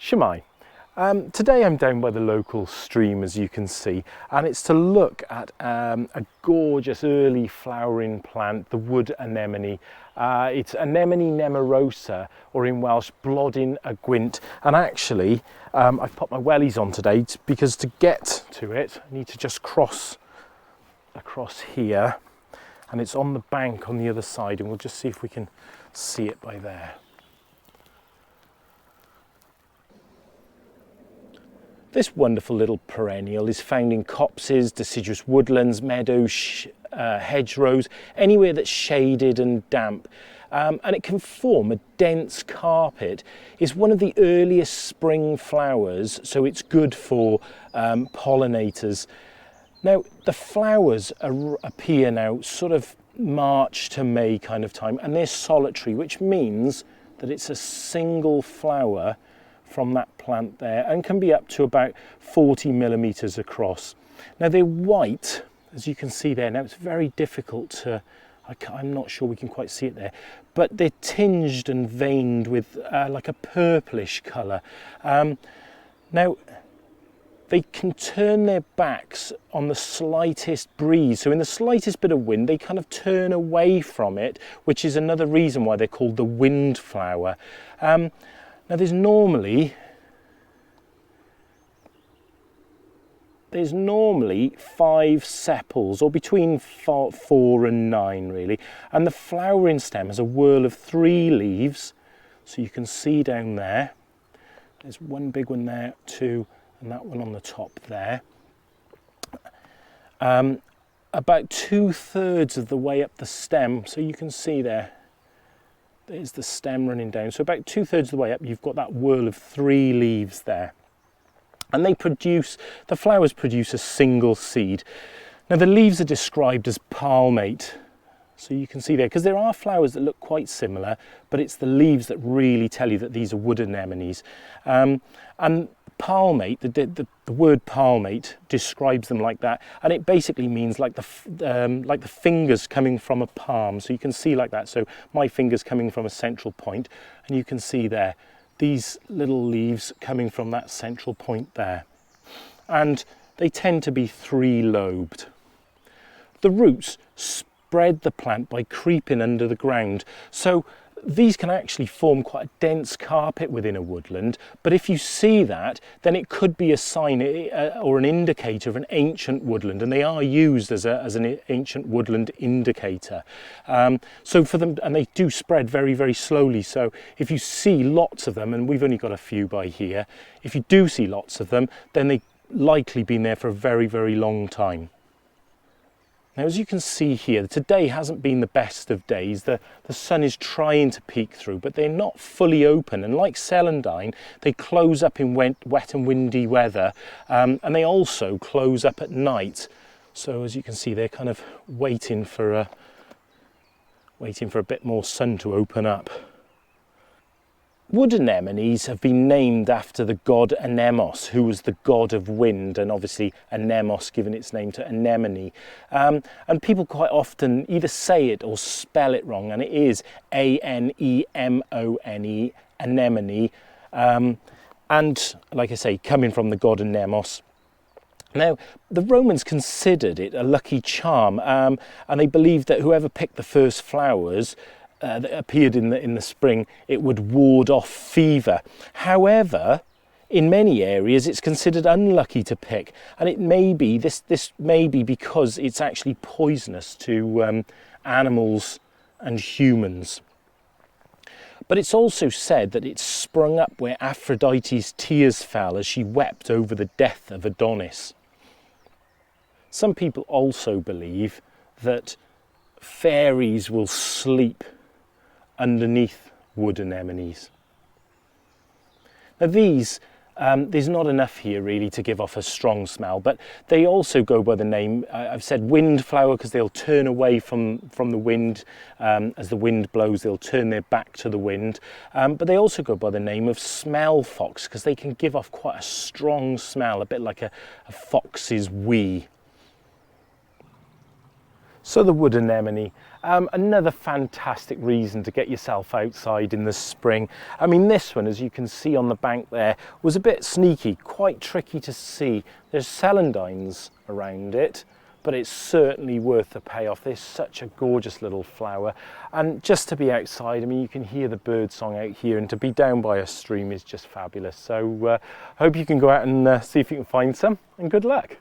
Shemai. Today I'm down by the local stream, as you can see, and it's to look at a gorgeous early flowering plant, the wood anemone. It's Anemone nemorosa, or in Welsh, Blodyn y Gwynt. And actually, I've put my wellies on today because to get to it, I need to just cross across here, and it's on the bank on the other side, and we'll just see if we can see it by there. This wonderful little perennial is found in copses, deciduous woodlands, meadows, hedgerows, anywhere that's shaded and damp. And it can form a dense carpet. It's one of the earliest spring flowers, so it's good for pollinators. Now, the flowers appear now sort of March to May kind of time, and they're solitary, which means that it's a single flower from that plant there, and can be up to about 40 millimeters across. Now they're white, as you can see there. Now it's very difficult to, I'm not sure we can quite see it there, but they're tinged and veined with like a purplish colour. Now they can turn their backs on the slightest breeze, so in the slightest bit of wind they kind of turn away from it, which is another reason why they're called the wind flower. Now there's normally 5 sepals, or between 4 and 9 really, and the flowering stem has a whorl of 3 leaves, so you can see down there, there's one big one there, 2, and that one on the top there. About 2/3 of the way up the stem, so you can see there's the stem running down. So about 2/3 of the way up, you've got that whorl of 3 leaves there. And the flowers produce a single seed. Now the leaves are described as palmate. So you can see there, because there are flowers that look quite similar, but it's the leaves that really tell you that these are wood anemones. And palmate, the word palmate describes them like that, and it basically means like the fingers coming from a palm. So you can see like that. So my fingers coming from a central point, and you can see there these little leaves coming from that central point there, and they tend to be 3-lobed. The roots spread the plant by creeping under the ground, so these can actually form quite a dense carpet within a woodland, but if you see that, then it could be a sign or an indicator of an ancient woodland, and they are used as an ancient woodland indicator. So for them, and they do spread very, very slowly, so if you see lots of them, and we've only got a few by here, if you do see lots of them, then they've likely been there for a very, very long time. Now, as you can see here, today hasn't been the best of days. The sun is trying to peek through, but they're not fully open. And like celandine, they close up in wet and windy weather, and they also close up at night. So as you can see, they're kind of waiting for a bit more sun to open up. Wood anemones have been named after the god Anemos, who was the god of wind, and obviously Anemos given its name to anemone. And people quite often either say it or spell it wrong, and it is Anemone, anemone. And like I say, coming from the god Anemos. Now, the Romans considered it a lucky charm, and they believed that whoever picked the first flowers that appeared in the spring, it would ward off fever. However, in many areas it's considered unlucky to pick, and it may be this may be because it's actually poisonous to animals and humans. But it's also said that it sprung up where Aphrodite's tears fell as she wept over the death of Adonis. Some people also believe that fairies will sleep underneath wood anemones. Now these, there's not enough here really to give off a strong smell, but they also go by the name, I've said wind flower because they'll turn away from the wind. As the wind blows, they'll turn their back to the wind. But they also go by the name of smell fox because they can give off quite a strong smell, a bit like a fox's wee. So the wood anemone, Another fantastic reason to get yourself outside in the spring. I mean, this one, as you can see on the bank there, was a bit sneaky, quite tricky to see. There's celandines around it, but it's certainly worth the payoff. There's such a gorgeous little flower, and just to be outside, I mean, you can hear the bird song out here, and to be down by a stream is just fabulous. So hope you can go out and see if you can find some, and good luck.